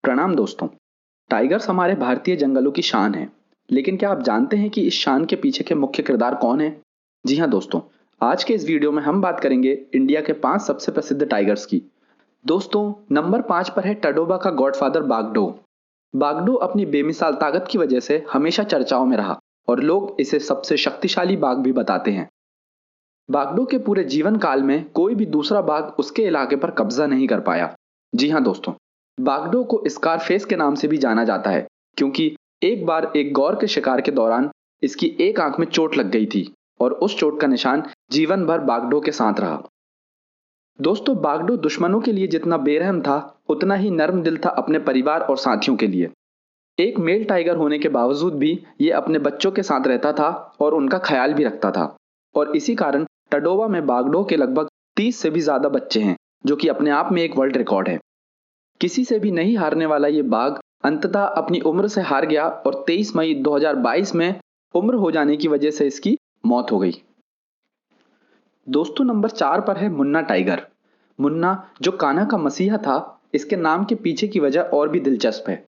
प्रणाम दोस्तों। टाइगर्स हमारे भारतीय जंगलों की शान है, लेकिन क्या आप जानते हैं कि इस शान के पीछे के मुख्य किरदार कौन है? जी हाँ दोस्तों, आज के इस वीडियो में हम बात करेंगे इंडिया के 5 सबसे प्रसिद्ध टाइगर्स की। दोस्तों, नंबर 5 पर है टडोबा का गॉडफादर बागडो। बागडो अपनी बेमिसाल ताकत की वजह से हमेशा चर्चाओं में रहा और लोग इसे सबसे शक्तिशाली बाघ भी बताते हैं। बागडो के पूरे जीवन काल में कोई भी दूसरा बाघ उसके इलाके पर कब्जा नहीं कर पाया। जी हाँ दोस्तों, बागडो को स्कारफेस के नाम से भी जाना जाता है, क्योंकि एक बार एक गौर के शिकार के दौरान इसकी एक आंख में चोट लग गई थी और उस चोट का निशान जीवन भर बागडो के साथ रहा। दोस्तों, बागडो दुश्मनों के लिए जितना बेरहम था, उतना ही नर्म दिल था अपने परिवार और साथियों के लिए। एक मेल टाइगर होने के बावजूद भी ये अपने बच्चों के साथ रहता था और उनका ख्याल भी रखता था। और इसी कारण टडोबा में बागडो के लगभग 30 से भी ज्यादा बच्चे हैं, जो कि अपने आप में एक वर्ल्ड रिकॉर्ड है। किसी से भी नहीं हारने वाला ये बाघ अंततः अपनी उम्र से हार गया और 23 मई 2022 में उम्र हो जाने की वजह से इसकी मौत हो गई। दोस्तों, नंबर 4 पर है मुन्ना टाइगर। मुन्ना, जो कान्हा का मसीहा था, इसके नाम के पीछे की वजह और भी दिलचस्प है।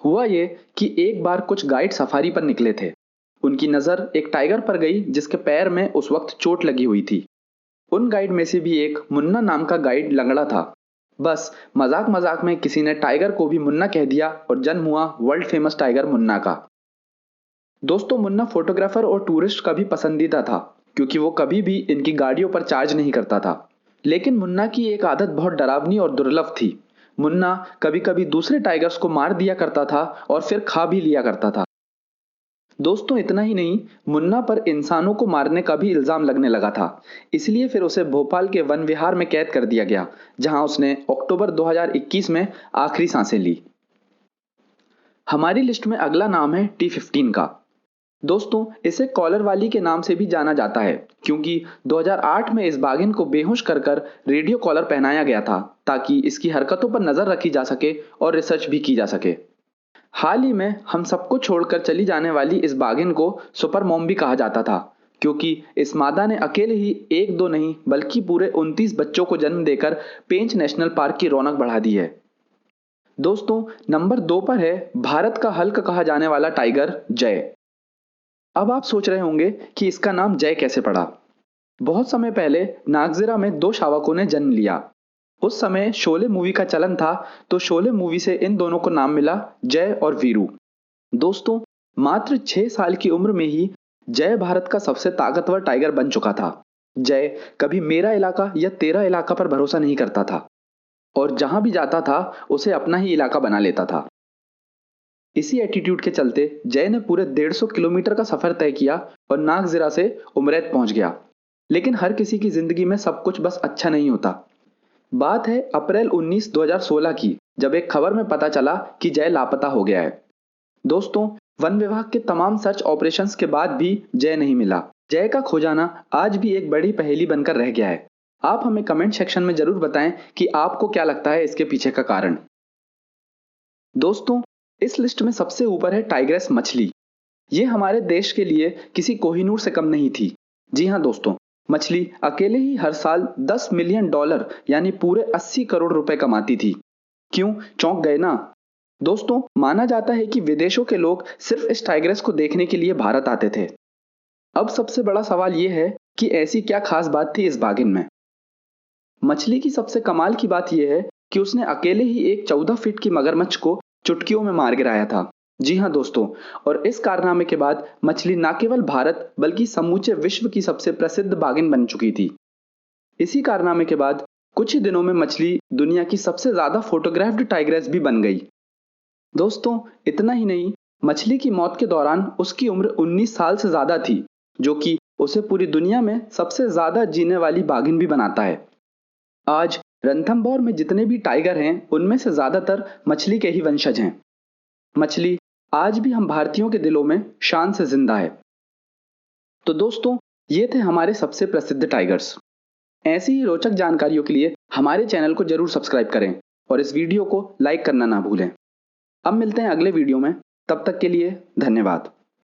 हुआ ये कि एक बार कुछ गाइड सफारी पर निकले थे। उनकी नजर एक टाइगर पर गई जिसके पैर में उस वक्त चोट लगी हुई थी। उन गाइड में से भी एक मुन्ना नाम का गाइड लंगड़ा था। बस मजाक मजाक में किसी ने टाइगर को भी मुन्ना कह दिया और जन्म हुआ वर्ल्ड फेमस टाइगर मुन्ना का। दोस्तों, मुन्ना फोटोग्राफर और टूरिस्ट का भी पसंदीदा था, क्योंकि वो कभी भी इनकी गाड़ियों पर चार्ज नहीं करता था। लेकिन मुन्ना की एक आदत बहुत डरावनी और दुर्लभ थी। मुन्ना कभी कभी दूसरे टाइगर्स को मार दिया करता था और फिर खा भी लिया करता था। दोस्तों, इतना ही नहीं, मुन्ना पर इंसानों को मारने का भी इल्जाम लगने लगा था। इसलिए फिर उसे भोपाल के वन विहार में कैद कर दिया गया, जहां उसने अक्टूबर 2021 में आखिरी सांसें ली। हमारी लिस्ट में अगला नाम है T15 का। दोस्तों, इसे कॉलर वाली के नाम से भी जाना जाता है, क्योंकि 2008 में इस बाघिन को बेहोश कर कर रेडियो कॉलर पहनाया गया था, ताकि इसकी हरकतों पर नजर रखी जा सके और रिसर्च भी की जा सके। हाल ही में हम सबको छोड़कर चली जाने वाली इस बाघिन को सुपर मॉम भी कहा जाता था, क्योंकि इस मादा ने अकेले ही एक दो नहीं बल्कि पूरे 29 बच्चों को जन्म देकर पेंच नेशनल पार्क की रौनक बढ़ा दी है। दोस्तों, नंबर 2 पर है भारत का हल्क कहा जाने वाला टाइगर जय। अब आप सोच रहे होंगे कि इसका नाम जय कैसे पड़ा। बहुत समय पहले नागजिरा में दो शावकों ने जन्म लिया। उस समय शोले मूवी का चलन था, तो शोले मूवी से इन दोनों को नाम मिला जय और वीरू। दोस्तों, मात्र 6 साल की उम्र में ही जय भारत का सबसे ताकतवर टाइगर बन चुका था। जय कभी मेरा इलाका या तेरा इलाका पर भरोसा नहीं करता था और जहां भी जाता था उसे अपना ही इलाका बना लेता था। इसी एटीट्यूड के चलते जय ने पूरे 150 किलोमीटर का सफर तय किया और नागजिरा से उमरैत पहुंच गया। लेकिन हर किसी की जिंदगी में सब कुछ बस अच्छा नहीं होता। बात है अप्रैल 19 2016 की, जब एक खबर में पता चला कि जय लापता हो गया है। दोस्तों, वन विभाग के तमाम सर्च ऑपरेशंस के बाद भी जय नहीं मिला। जय का खो जाना आज भी एक बड़ी पहेली बनकर रह गया है। आप हमें कमेंट सेक्शन में जरूर बताएं कि आपको क्या लगता है इसके पीछे का कारण। दोस्तों, इस लिस्ट में सबसे ऊपर है टाइग्रेस मछली। ये हमारे देश के लिए किसी कोहिनूर से कम नहीं थी। जी हाँ दोस्तों, मछली अकेले ही हर साल $10 मिलियन यानी पूरे 80 करोड़ रुपए कमाती थी। क्यों, चौंक गए ना? दोस्तों, माना जाता है कि विदेशों के लोग सिर्फ इस टाइग्रेस को देखने के लिए भारत आते थे। अब सबसे बड़ा सवाल यह है कि ऐसी क्या खास बात थी इस बाघिन में। मछली की सबसे कमाल की बात यह है कि उसने अकेले ही एक 14 फीट की मगरमच्छ को चुटकियों में मार गिराया था। जी हाँ दोस्तों, और इस कारनामे के बाद मछली न केवल भारत बल्कि समूचे विश्व की सबसे प्रसिद्ध बाघिन बन चुकी थी। इसी कारनामे के बाद कुछ ही दिनों में मछली दुनिया की सबसे ज्यादा फोटोग्राफ्ड टाइग्रेस भी बन गई। दोस्तों, इतना ही नहीं, मछली की मौत के दौरान उसकी उम्र 19 साल से ज्यादा थी, जो कि उसे पूरी दुनिया में सबसे ज्यादा जीने वाली बाघिन भी बनाता है। आज रणथंभौर में जितने भी टाइगर हैं, उनमें से ज्यादातर मछली के ही वंशज हैं। मछली आज भी हम भारतीयों के दिलों में शान से जिंदा है। तो दोस्तों, ये थे हमारे सबसे प्रसिद्ध टाइगर्स। ऐसी ही रोचक जानकारियों के लिए हमारे चैनल को जरूर सब्सक्राइब करें और इस वीडियो को लाइक करना ना भूलें। अब मिलते हैं अगले वीडियो में, तब तक के लिए धन्यवाद।